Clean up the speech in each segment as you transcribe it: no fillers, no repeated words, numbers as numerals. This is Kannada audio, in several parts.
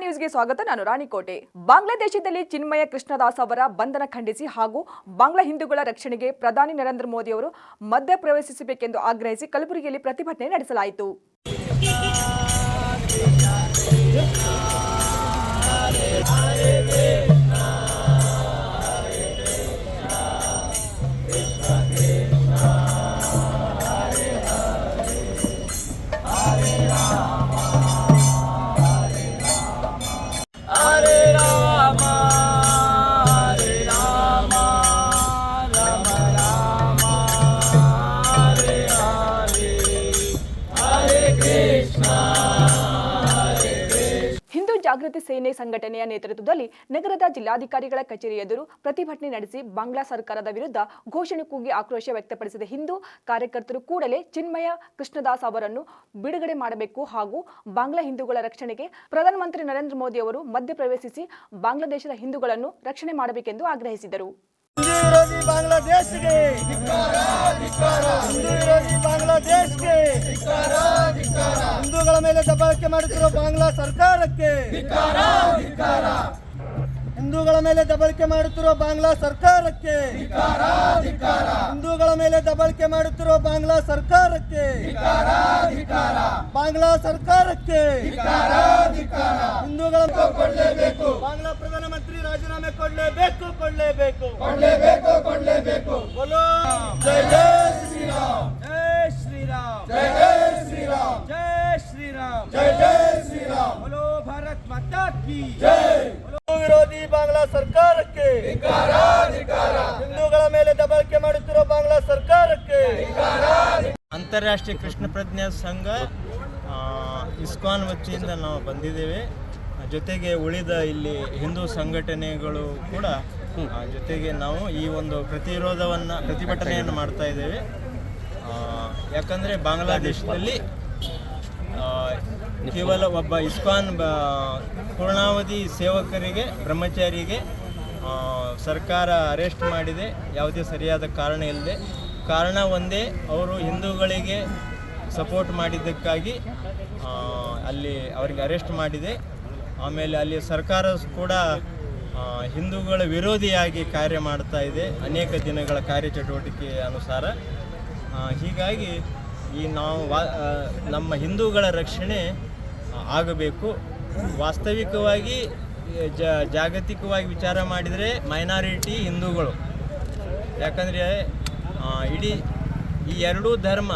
ನ್ಯೂಸ್ಗೆ ಸ್ವಾಗತ. ನಾನು ರಾಣಿಕೋಟೆ. ಬಾಂಗ್ಲಾದೇಶದಲ್ಲಿ ಚಿನ್ಮಯ ಕೃಷ್ಣದಾಸ್ ಅವರ ಬಂಧನ ಖಂಡಿಸಿ ಹಾಗೂ ಬಾಂಗ್ಲಾ ಹಿಂದೂಗಳ ರಕ್ಷಣೆಗೆ ಪ್ರಧಾನಿ ನರೇಂದ್ರ ಮೋದಿ ಅವರು ಮಧ್ಯಪ್ರವೇಶಿಸಬೇಕೆಂದು ಆಗ್ರಹಿಸಿ ಕಲಬುರಗಿಯಲ್ಲಿ ಪ್ರತಿಭಟನೆ ನಡೆಸಲಾಯಿತು. ಹಿಂದೂ ಜಾಗೃತಿ ಸೇನೆ ಸಂಘಟನೆಯ ನೇತೃತ್ವದಲ್ಲಿ ನಗರದ ಜಿಲ್ಲಾಧಿಕಾರಿಗಳ ಕಚೇರಿ ಎದುರು ಪ್ರತಿಭಟನೆ ನಡೆಸಿ ಬಾಂಗ್ಲಾ ಸರ್ಕಾರದ ವಿರುದ್ಧ ಘೋಷಣೆ ಕೂಗಿ ಆಕ್ರೋಶ ವ್ಯಕ್ತಪಡಿಸಿದ ಹಿಂದೂ ಕಾರ್ಯಕರ್ತರು ಕೂಡಲೇ ಚಿನ್ಮಯ ಕೃಷ್ಣದಾಸ್ ಅವರನ್ನು ಬಿಡುಗಡೆ ಮಾಡಬೇಕು ಹಾಗೂ ಬಾಂಗ್ಲಾ ಹಿಂದೂಗಳ ರಕ್ಷಣೆಗೆ ಪ್ರಧಾನಮಂತ್ರಿ ನರೇಂದ್ರ ಮೋದಿ ಅವರು ಮಧ್ಯಪ್ರವೇಶಿಸಿ ಬಾಂಗ್ಲಾದೇಶದ ಹಿಂದೂಗಳನ್ನು ರಕ್ಷಣೆ ಮಾಡಬೇಕೆಂದು ಆಗ್ರಹಿಸಿದರು. ಹಿಂದೂಗಳ ಮೇಲೆ ದಬ್ಬಾಳಿಕೆ ಮಾಡುತ್ತಿರುವ ಬಾಂಗ್ಲಾ ಸರ್ಕಾರಕ್ಕೆ, ಹಿಂದೂಗಳ ಮೇಲೆ ದಬ್ಬಾಳಿಕೆ ಮಾಡುತ್ತಿರುವ ಬಾಂಗ್ಲಾ ಸರ್ಕಾರಕ್ಕೆ, ಹಿಂದೂಗಳ ಮೇಲೆ ದಬ್ಬಾಳಿಕೆ ಮಾಡುತ್ತಿರುವ ಬಾಂಗ್ಲಾ ಸರ್ಕಾರಕ್ಕೆ, ಬಾಂಗ್ಲಾ ಸರ್ಕಾರಕ್ಕೆ ಹಿಂದೂಗಳ ಕೊಡಲೇಬೇಕು. ಬಾಂಗ್ಲಾ ಪ್ರಧಾನಮಂತ್ರಿ ರಾಜೀನಾಮೆ ಕೊಡಲೇಬೇಕು, ಕೊಡಲೇಬೇಕು, ಕೊಡಲೇಬೇಕು, ಕೊಡಲೇಬೇಕು. ಬೋಲೋ ಜೈ ಜೈ ಶ್ರೀರಾಮ್, ಜೈ ಶ್ರೀರಾಮ್, ಜೈ ಜೈ ಶ್ರೀರಾಮ್, ಜೈ ಶ್ರೀರಾಮ್, ಜೈ ಜೈ ಶ್ರೀರಾಮ್. ಬೋಲೋ ಭಾರತ್ ಮಾತಾ ಕಿ ಜೈ. ವಿರೋಧಿ ಬಾಂಗ್ಲಾ ಸರ್ಕಾರಕ್ಕೆ ಹಿಂದೂಗಳ ಮೇಲೆ ದಬ್ಬಾಳಿಕೆ ಮಾಡುತ್ತಿರುವ ಬಾಂಗ್ಲಾ ಸರ್ಕಾರಕ್ಕೆ. ಅಂತಾರಾಷ್ಟ್ರೀಯ ಕೃಷ್ಣ ಪ್ರಜ್ಞಾ ಸಂಘ ಇಸ್ಕಾನ್ ವತಿಯಿಂದ ನಾವು ಬಂದಿದ್ದೇವೆ. ಜೊತೆಗೆ ಉಳಿದ ಇಲ್ಲಿ ಹಿಂದೂ ಸಂಘಟನೆಗಳು ಕೂಡ ಜೊತೆಗೆ ನಾವು ಈ ಒಂದು ಪ್ರತಿಭಟನೆಯನ್ನು ಮಾಡ್ತಾ ಇದ್ದೇವೆ. ಯಾಕಂದರೆ ಬಾಂಗ್ಲಾದೇಶದಲ್ಲಿ ಕೇವಲ ಒಬ್ಬ ಇಸ್ಕಾನ್ ಪೂರ್ಣಾವಧಿ ಸೇವಕರಿಗೆ, ಬ್ರಹ್ಮಚಾರಿಗೆ ಸರ್ಕಾರ ಅರೆಸ್ಟ್ ಮಾಡಿದೆ, ಯಾವುದೇ ಸರಿಯಾದ ಕಾರಣ ಇಲ್ಲದೆ. ಕಾರಣ ಒಂದೇ, ಅವರು ಹಿಂದೂಗಳಿಗೆ ಸಪೋರ್ಟ್ ಮಾಡಿದ್ದಕ್ಕಾಗಿ ಅಲ್ಲಿ ಅವರಿಗೆ ಅರೆಸ್ಟ್ ಮಾಡಿದೆ. ಆಮೇಲೆ ಅಲ್ಲಿ ಸರ್ಕಾರ ಕೂಡ ಹಿಂದೂಗಳ ವಿರೋಧಿಯಾಗಿ ಕಾರ್ಯ ಮಾಡ್ತಾ ಇದೆ ಅನೇಕ ದಿನಗಳ ಕಾರ್ಯಚಟುವಟಿಕೆ ಅನುಸಾರ. ಹೀಗಾಗಿ ನಾವು ನಮ್ಮ ಹಿಂದೂಗಳ ರಕ್ಷಣೆ ಆಗಬೇಕು. ವಾಸ್ತವಿಕವಾಗಿ ಜಾಗತಿಕವಾಗಿ ವಿಚಾರ ಮಾಡಿದರೆ ಮೈನಾರಿಟಿ ಹಿಂದೂಗಳು. ಯಾಕಂದರೆ ಇಡೀ ಈ ಎರಡೂ ಧರ್ಮ,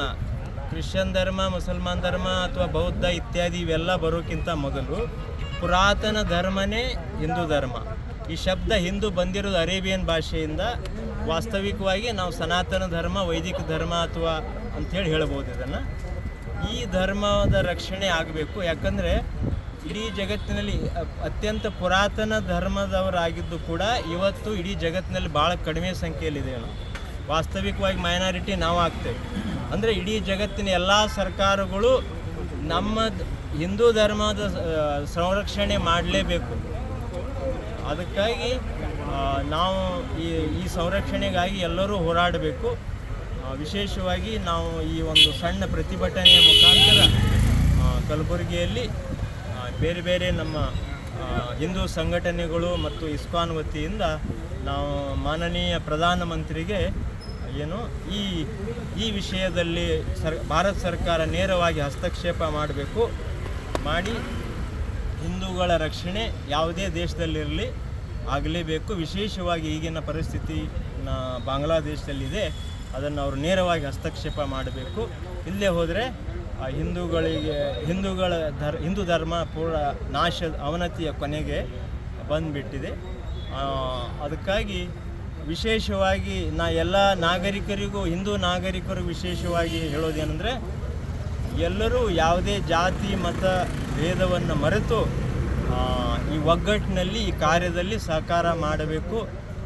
ಕ್ರಿಶ್ಚಿಯನ್ ಧರ್ಮ, ಮುಸಲ್ಮಾನ್ ಧರ್ಮ ಅಥವಾ ಬೌದ್ಧ ಇತ್ಯಾದಿ ಇವೆಲ್ಲ ಬರೋಕ್ಕಿಂತ ಮೊದಲು ಪುರಾತನ ಧರ್ಮನೇ ಹಿಂದೂ ಧರ್ಮ. ಈ ಶಬ್ದ ಹಿಂದೂ ಬಂದಿರೋದು ಅರೇಬಿಯನ್ ಭಾಷೆಯಿಂದ. ವಾಸ್ತವಿಕವಾಗಿ ನಾವು ಸನಾತನ ಧರ್ಮ, ವೈದಿಕ ಧರ್ಮ ಅಥವಾ ಅಂಥೇಳಿ ಹೇಳ್ಬೋದು ಇದನ್ನು. ಈ ಧರ್ಮದ ರಕ್ಷಣೆ ಆಗಬೇಕು. ಯಾಕಂದರೆ ಇಡೀ ಜಗತ್ತಿನಲ್ಲಿ ಅತ್ಯಂತ ಪುರಾತನ ಧರ್ಮದವರಾಗಿದ್ದು ಕೂಡ ಇವತ್ತು ಇಡೀ ಜಗತ್ತಿನಲ್ಲಿ ಭಾಳ ಕಡಿಮೆ ಸಂಖ್ಯೆಯಲ್ಲಿದೆ. ವಾಸ್ತವಿಕವಾಗಿ ಮೈನಾರಿಟಿ ನಾವು ಆಗ್ತೇವೆ. ಅಂದರೆ ಇಡೀ ಜಗತ್ತಿನ ಎಲ್ಲ ಸರ್ಕಾರಗಳು ನಮ್ಮ ಹಿಂದೂ ಧರ್ಮದ ಸಂರಕ್ಷಣೆ ಮಾಡಲೇಬೇಕು. ಅದಕ್ಕಾಗಿ ನಾವು ಈ ಸಂರಕ್ಷಣೆಗಾಗಿ ಎಲ್ಲರೂ ಹೋರಾಡಬೇಕು. ವಿಶೇಷವಾಗಿ ನಾವು ಈ ಒಂದು ಸಣ್ಣ ಪ್ರತಿಭಟನೆಯ ಮುಖಾಂತರ ಕಲಬುರಗಿಯಲ್ಲಿ ಬೇರೆ ಬೇರೆ ನಮ್ಮ ಹಿಂದೂ ಸಂಘಟನೆಗಳು ಮತ್ತು ಇಸ್ಕಾನ್ ವತಿಯಿಂದ ನಾವು ಮಾನನೀಯ ಪ್ರಧಾನಮಂತ್ರಿಗೆ ಈ ವಿಷಯದಲ್ಲಿ ಭಾರತ ಸರ್ಕಾರ ನೇರವಾಗಿ ಹಸ್ತಕ್ಷೇಪ ಮಾಡಿ ಹಿಂದೂಗಳ ರಕ್ಷಣೆ ಯಾವುದೇ ದೇಶದಲ್ಲಿರಲಿ ಆಗಲೇಬೇಕು. ವಿಶೇಷವಾಗಿ ಈಗಿನ ಪರಿಸ್ಥಿತಿ ಬಾಂಗ್ಲಾದೇಶದಲ್ಲಿದೆ, ಅದನ್ನು ಅವರು ನೇರವಾಗಿ ಹಸ್ತಕ್ಷೇಪ ಮಾಡಬೇಕು. ಇಲ್ಲೇ ಹೋದರೆ ಹಿಂದೂ ಧರ್ಮ ಪೂರ್ಣ ಅವನತಿಯ ಕೊನೆಗೆ ಬಂದುಬಿಟ್ಟಿದೆ. ಅದಕ್ಕಾಗಿ ವಿಶೇಷವಾಗಿ ಎಲ್ಲ ನಾಗರಿಕರಿಗೂ, ಹಿಂದೂ ನಾಗರಿಕರಿಗೂ ವಿಶೇಷವಾಗಿ ಹೇಳೋದೇನೆಂದರೆ, ಎಲ್ಲರೂ ಯಾವುದೇ ಜಾತಿ ಮತ ಭೇದವನ್ನು ಮರೆತು ಈ ಒಗ್ಗಟ್ಟಿನಲ್ಲಿ ಈ ಕಾರ್ಯದಲ್ಲಿ ಸಹಕಾರ ಮಾಡಬೇಕು.